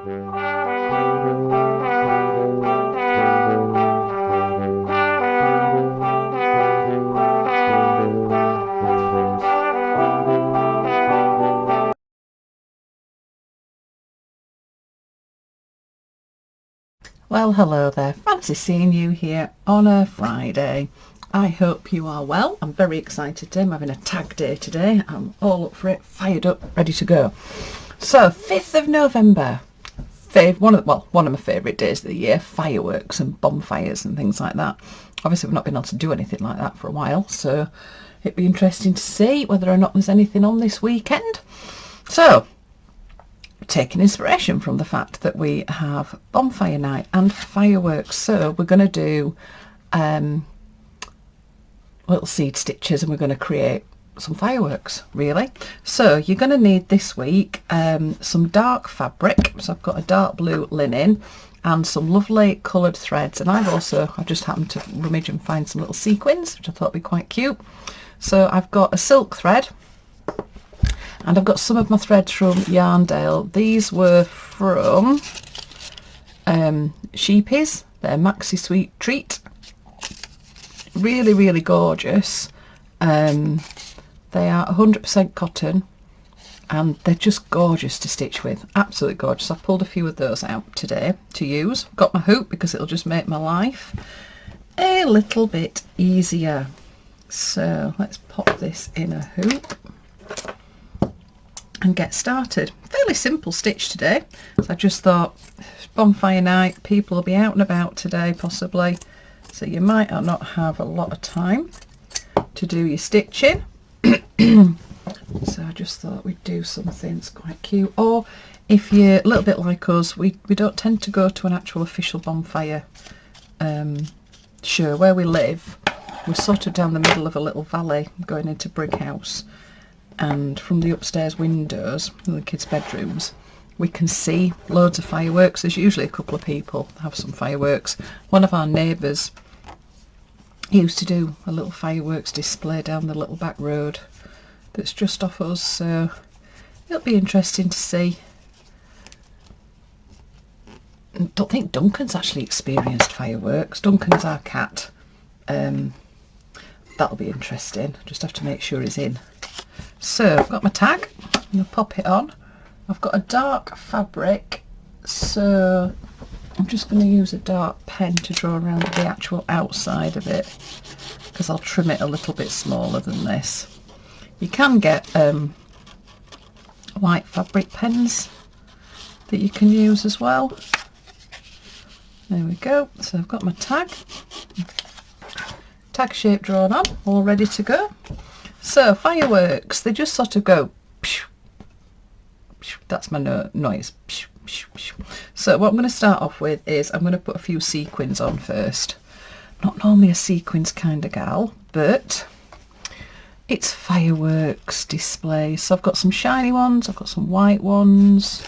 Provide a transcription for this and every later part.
Well, hello there, fancy seeing you here on a Friday. I hope you are well. I'm very excited today. I'm having a tag day today. I'm all up for it, fired up, ready to go. So 5th of November, one of my favourite days of the year, fireworks and bonfires and things like that. Obviously we've not been able to do anything like that for a while, so it'd be interesting to see whether or not there's anything on this weekend. So taking inspiration from the fact that we have bonfire night and fireworks, so we're going to do little seed stitches and we're going to create some fireworks, really. So you're going to need this week some dark fabric. So I've got a dark blue linen and some lovely coloured threads, and I just happened to rummage and find some little sequins which I thought would be quite cute. So I've got a silk thread, and I've got some of my threads from Yarndale. These were from Sheepies. They're Maxi Sweet Treat. Really, really gorgeous. They are 100% cotton and they're just gorgeous to stitch with. Absolutely gorgeous. I've pulled a few of those out today to use. Got my hoop because it'll just make my life a little bit easier. So let's pop this in a hoop and get started. Fairly simple stitch today. So I just thought, bonfire night, people will be out and about today possibly, so you might not have a lot of time to do your stitching. So I just thought we'd do something that's quite cute. Or if you're a little bit like us, we don't tend to go to an actual official bonfire show. Where we live, we're sort of down the middle of a little valley going into Brighouse, and from the upstairs windows in the kids' bedrooms we can see loads of fireworks. There's usually a couple of people have some fireworks. One of our neighbours used to do a little fireworks display down the little back road that's just off us, so it'll be interesting to see. I don't think Duncan's actually experienced fireworks. Duncan's our cat. That'll be interesting. Just have to make sure he's in. So I've got my tag, I'm going to pop it on. I've got a dark fabric, so I'm just going to use a dark pen to draw around the actual outside of it, because I'll trim it a little bit smaller than this. You can get white fabric pens that you can use as well. There we go. So I've got my tag shape drawn on, all ready to go. So fireworks, they just sort of go, that's my noise. So what I'm going to start off with is I'm going to put a few sequins on first. Not normally a sequins kind of gal, but it's fireworks display. So I've got some shiny ones, I've got some white ones.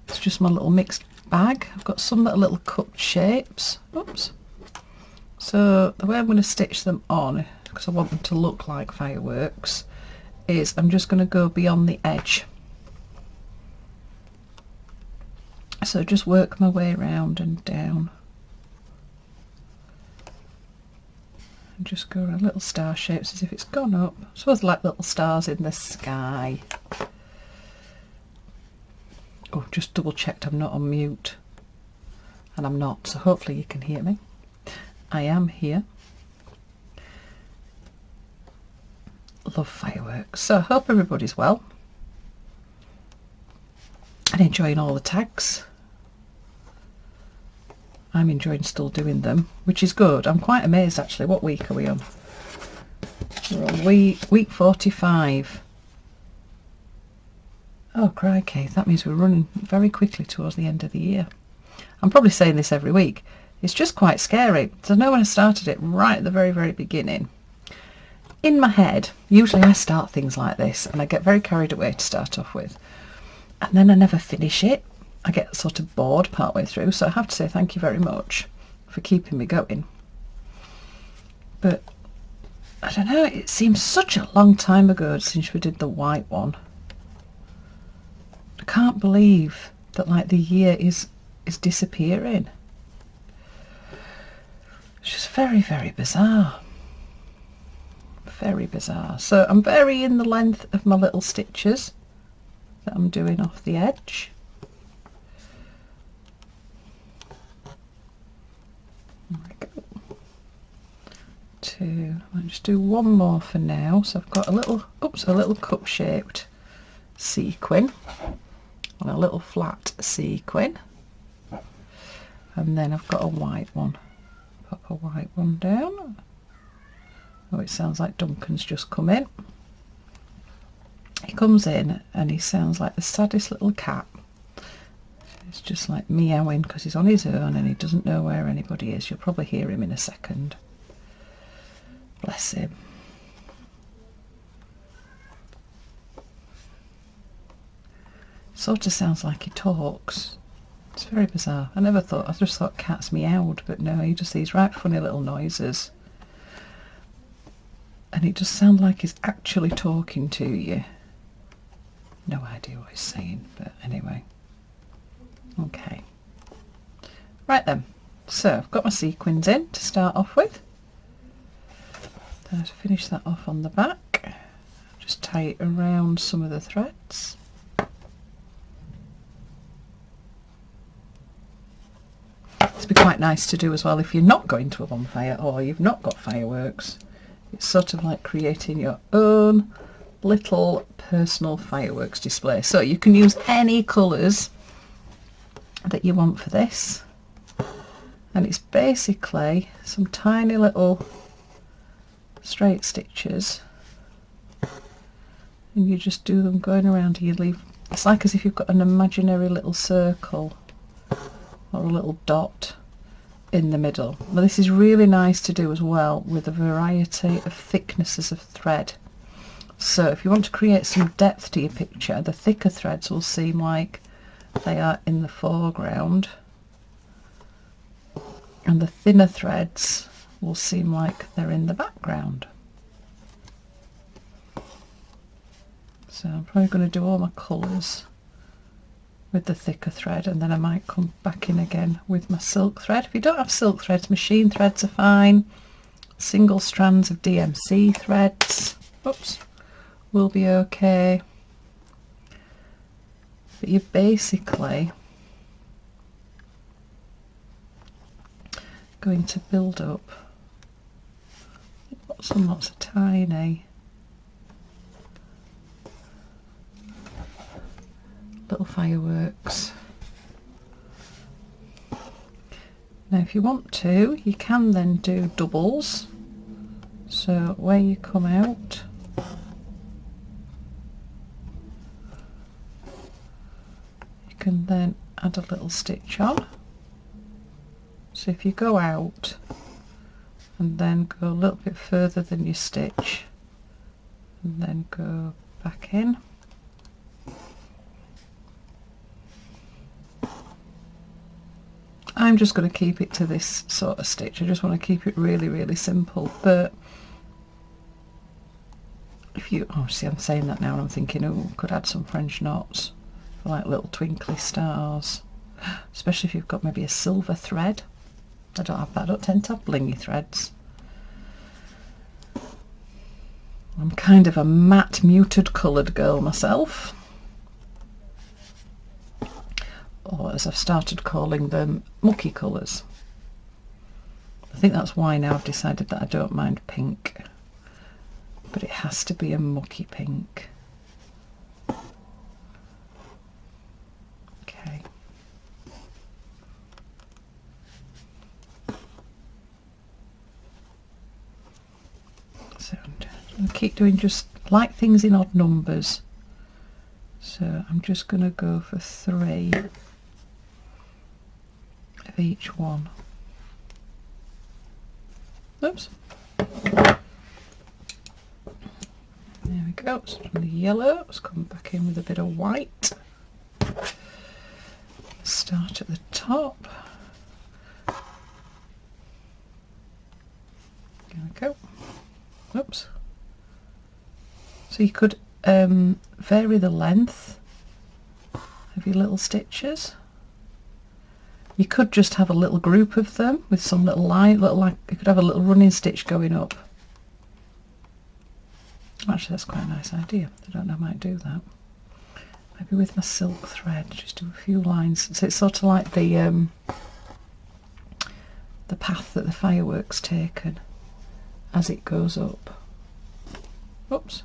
It's just my little mixed bag. I've got some that are little cut shapes. Oops. So the way I'm going to stitch them on, because I want them to look like fireworks, is I'm just going to go beyond the edge. So just work my way around and down. And just go around little star shapes as if it's gone up. I suppose like little stars in the sky. Oh, just double checked I'm not on mute. And I'm not, so hopefully you can hear me. I am here. Love fireworks. So I hope everybody's well and enjoying all the tags. I'm enjoying still doing them, which is good. I'm quite amazed actually. What week are we on? We're on week 45. Oh crikey, that means we're running very quickly towards the end of the year. I'm probably saying this every week. It's just quite scary. So I know when I started it right at the very, very beginning, in my head, usually I start things like this and I get very carried away to start off with. And then I never finish it. I get sort of bored partway through. So I have to say thank you very much for keeping me going. But I don't know, it seems such a long time ago since we did the white one. I can't believe that like the year is disappearing. It's just very, very bizarre. Very bizarre. So I'm varying the length of my little stitches that I'm doing off the edge. There we go. I'll just do one more for now. So I've got a little cup shaped sequin and a little flat sequin, and then I've got a white one. Pop a white one down. Oh, it sounds like Duncan's just come in. He comes in and he sounds like the saddest little cat. It's just like meowing because he's on his own and he doesn't know where anybody is. You'll probably hear him in a second. Bless him. Sort of sounds like he talks. It's very bizarre. I just thought cats meowed, but no, he does these right funny little noises. And it does sound like he's actually talking to you. No idea what he's saying, but anyway. Okay. Right then. So I've got my sequins in to start off with. Then to finish that off on the back, just tie it around some of the threads. It'd be quite nice to do as well if you're not going to a bonfire or you've not got fireworks. It's sort of like creating your own little personal fireworks display. So you can use any colours that you want for this, and it's basically some tiny little straight stitches, and you just do them going around. You leave, it's like as if you've got an imaginary little circle or a little dot in the middle. Now this is really nice to do as well with a variety of thicknesses of thread. So if you want to create some depth to your picture, the thicker threads will seem like they are in the foreground and the thinner threads will seem like they're in the background. So I'm probably going to do all my colours with the thicker thread, and then I might come back in again with my silk thread. If you don't have silk threads, machine threads are fine. Single strands of DMC threads, will be okay. But you're basically going to build up lots and lots of tiny little fireworks. Now if you want to, you can then do doubles. So where you come out, you can then add a little stitch on. So if you go out and then go a little bit further than your stitch and then go back in, I'm just going to keep it to this sort of stitch. I just want to keep it really, really simple. But if you, oh, see, I'm saying that now and I'm thinking, oh, could add some French knots for like little twinkly stars, especially if you've got maybe a silver thread. I don't have that. I don't tend to have blingy threads. I'm kind of a matte muted coloured girl myself, or as I've started calling them, mucky colours. I think that's why now I've decided that I don't mind pink, but it has to be a mucky pink. Okay. So I'm going to keep doing just like things in odd numbers. So I'm just going to go for 3 of each one. Oops. There we go. So from the yellow, let's come back in with a bit of white. Start at the top. There we go. Oops. So you could vary the length of of your little stitches. You could just have a little group of them with some little line, you could have a little running stitch going up. Actually, that's quite a nice idea. I don't know, I might do that. Maybe with my silk thread, just do a few lines. So it's sort of like the path that the fireworks taken as it goes up. Oops.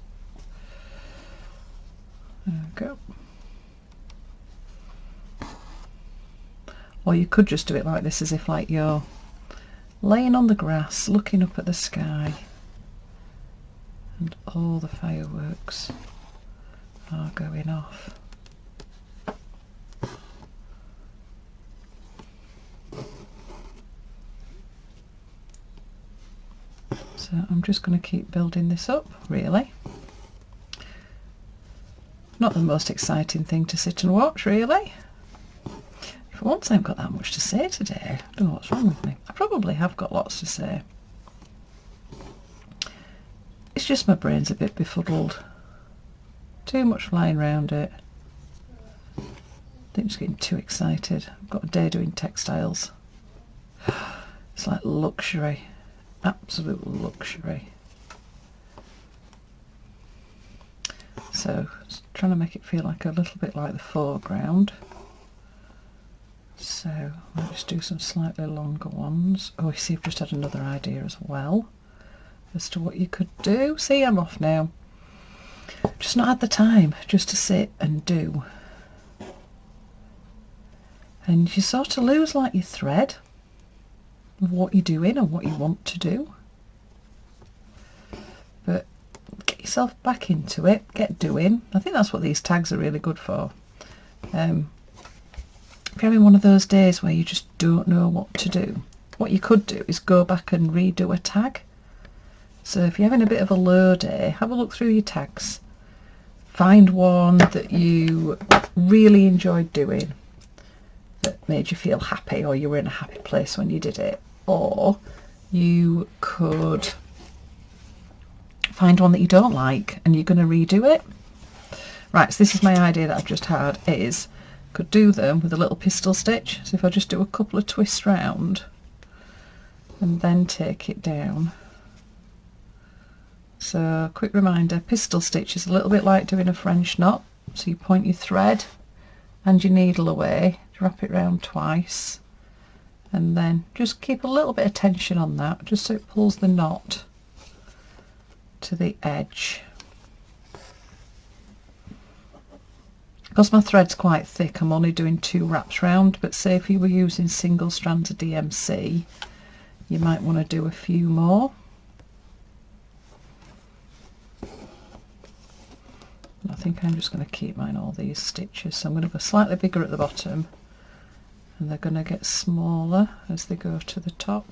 There we go. Or you could just do it like this, as if like you're laying on the grass looking up at the sky and all the fireworks are going off. So I'm just going to keep building this up, really. Not the most exciting thing to sit and watch, really. For once I haven't got that much to say today. I don't know what's wrong with me. I probably have got lots to say. It's just my brain's a bit befuddled. Too much flying around it. I think I'm just getting too excited. I've got a day doing textiles. It's like luxury. Absolute luxury. So, just trying to make it feel like a little bit like the foreground. So, I'll just do some slightly longer ones. Oh, you see, I've just had another idea as well as to what you could do. See, I'm off now. Just not had the time just to sit and do. And you sort of lose like your thread of what you're doing and what you want to do. But get yourself back into it, get doing. I think that's what these tags are really good for. If you're having one of those days where you just don't know what to do, what you could do is go back and redo a tag. So if you're having a bit of a low day, have a look through your tags. Find one that you really enjoyed doing, that made you feel happy, or you were in a happy place when you did it. Or you could find one that you don't like and you're going to redo it. Right, so this is my idea that I've just had, is could do them with a little pistol stitch. So if I just do a couple of twists round and then take it down. So quick reminder, pistol stitch is a little bit like doing a French knot. So you point your thread and your needle away, wrap it round twice, and then just keep a little bit of tension on that, just so it pulls the knot to the edge. Because my thread's quite thick, I'm only doing 2 wraps round, but say if you were using single strands of DMC, you might want to do a few more. I think I'm just going to keep mine all these stitches, so I'm going to go slightly bigger at the bottom, and they're going to get smaller as they go to the top.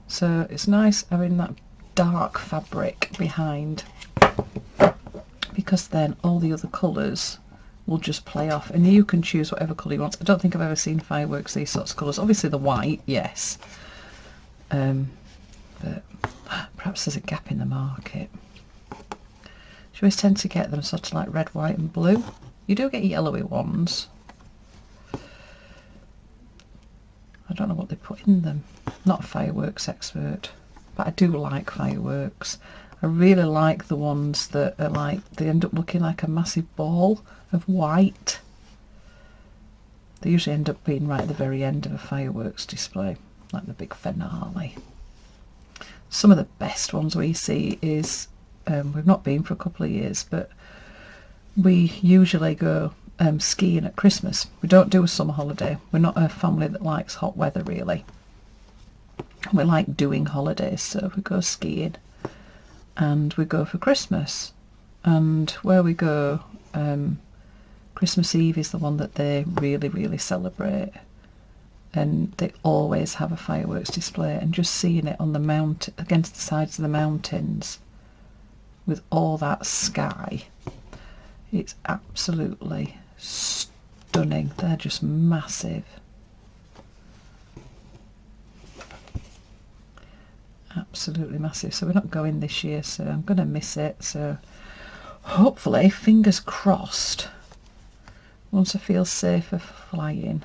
So it's nice having that dark fabric behind, because then all the other colours will just play off, and you can choose whatever colour you want. I don't think I've ever seen fireworks these sorts of colours. Obviously the white, yes, but perhaps there's a gap in the market. You always tend to get them sort of like red, white and blue. You do get yellowy ones. I don't know what they put in them. Not a fireworks expert, but I do like fireworks. I really like the ones that are like, they end up looking like a massive ball of white. They usually end up being right at the very end of a fireworks display, like the big finale. Some of the best ones we see is, we've not been for a couple of years, but we usually go skiing at Christmas. We don't do a summer holiday. We're not a family that likes hot weather really. We like doing holidays, so we go skiing and we go for Christmas. And where we go, Christmas Eve is the one that they really celebrate, and they always have a fireworks display, and just seeing it on the mount against the sides of the mountains with all that sky, it's absolutely stunning. They're just massive. absolutely massive. So we're not going this year, so I'm going to miss it. So hopefully, fingers crossed, once I feel safer flying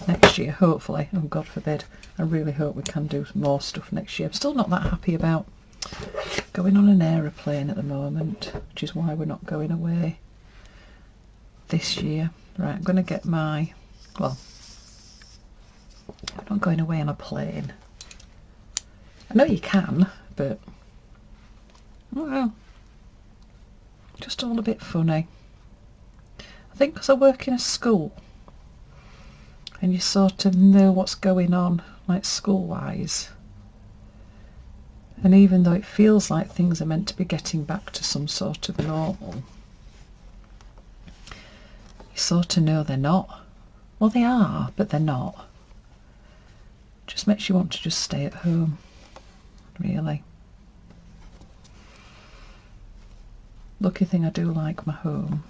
next year, hopefully, and God forbid, I really hope we can do more stuff next year. I'm still not that happy about going on an aeroplane at the moment, which is why we're not going away this year. Right, I'm going to get my, well, I'm not going away on a plane. I know you can, but, well, just all a bit funny. I think because I work in a school, and you sort of know what's going on, like school-wise. And even though it feels like things are meant to be getting back to some sort of normal, you sort of know they're not. Well, they are, but they're not. Just makes you want to just stay at home, really. Lucky thing I do like my home.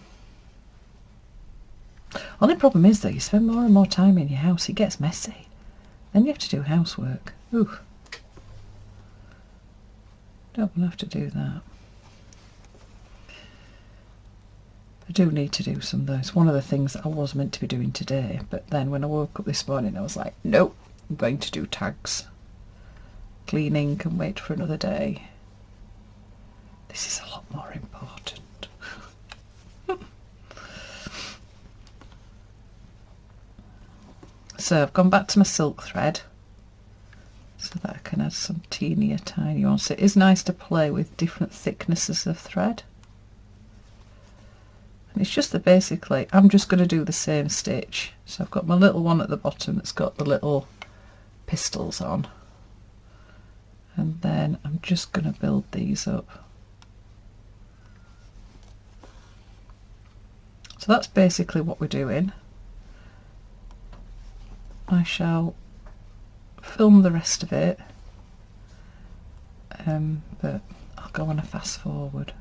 Only problem is though, you spend more and more time in your house, it gets messy. Then you have to do housework. Ooh. Don't want to have to do that. I do need to do some though. It's one of the things that I was meant to be doing today, but then when I woke up this morning I was like, nope, I'm going to do tags. Cleaning can wait for another day. This is a lot more important. So I've gone back to my silk thread so that I can add some teenier tiny ones. So it is nice to play with different thicknesses of thread. And it's just that basically I'm just going to do the same stitch. So I've got my little one at the bottom that's got the little pistils on. And then I'm just going to build these up. So that's basically what we're doing. I shall film the rest of it, but I'll go on a fast forward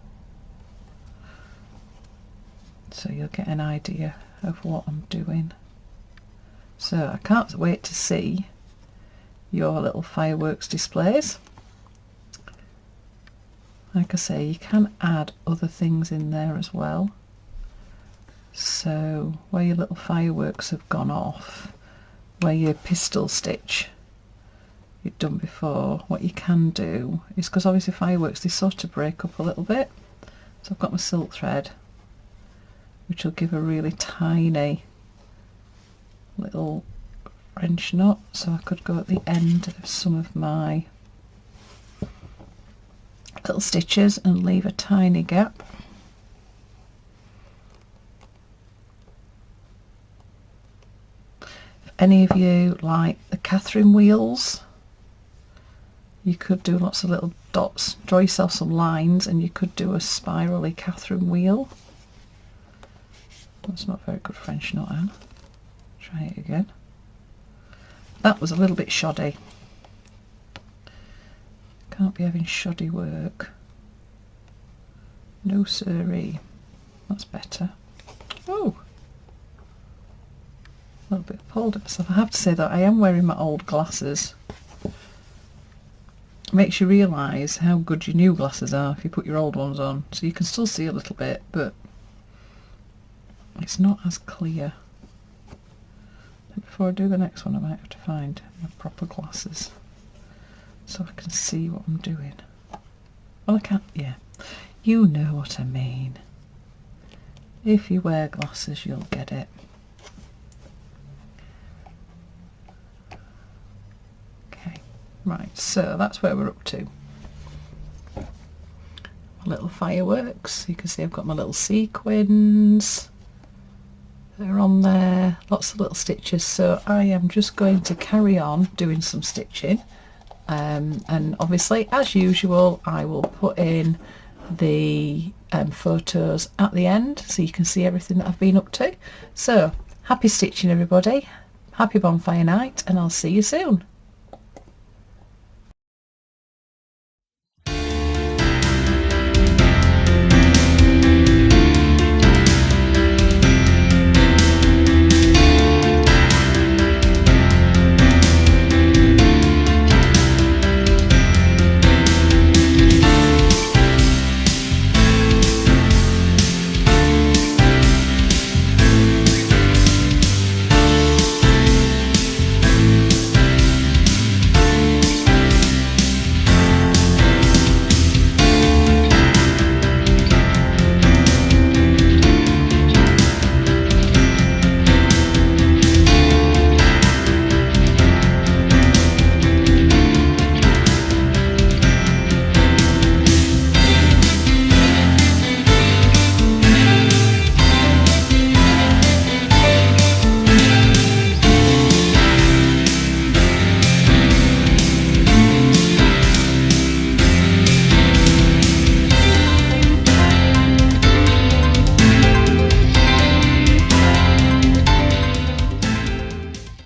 so you'll get an idea of what I'm doing. So I can't wait to see your little fireworks displays. Like I say, you can add other things in there as well. So where your little fireworks have gone off, where your pistol stitch you've done before, what you can do is, because obviously fireworks, they sort of break up a little bit. So I've got my silk thread, which will give a really tiny little French knot. So I could go at the end of some of my little stitches and leave a tiny gap. Any of you like the Catherine wheels, you could do lots of little dots, draw yourself some lines, and you could do a spirally Catherine wheel. That's not very good French knot, Anne. Try it again. That was a little bit shoddy. Can't be having shoddy work. No siree. That's better. Oh! A little bit pulled at myself. I have to say that I am wearing my old glasses. It makes you realise how good your new glasses are if you put your old ones on. So you can still see a little bit, but it's not as clear. And before I do the next one, I might have to find my proper glasses so I can see what I'm doing. Well, I can't, yeah. You know what I mean. If you wear glasses, you'll get it. Right, so that's where we're up to. My little fireworks. You can see I've got my little sequins. They're on there. Lots of little stitches. So I am just going to carry on doing some stitching. And obviously, as usual, I will put in the photos at the end so you can see everything that I've been up to. So, happy stitching everybody. Happy bonfire night, and I'll see you soon.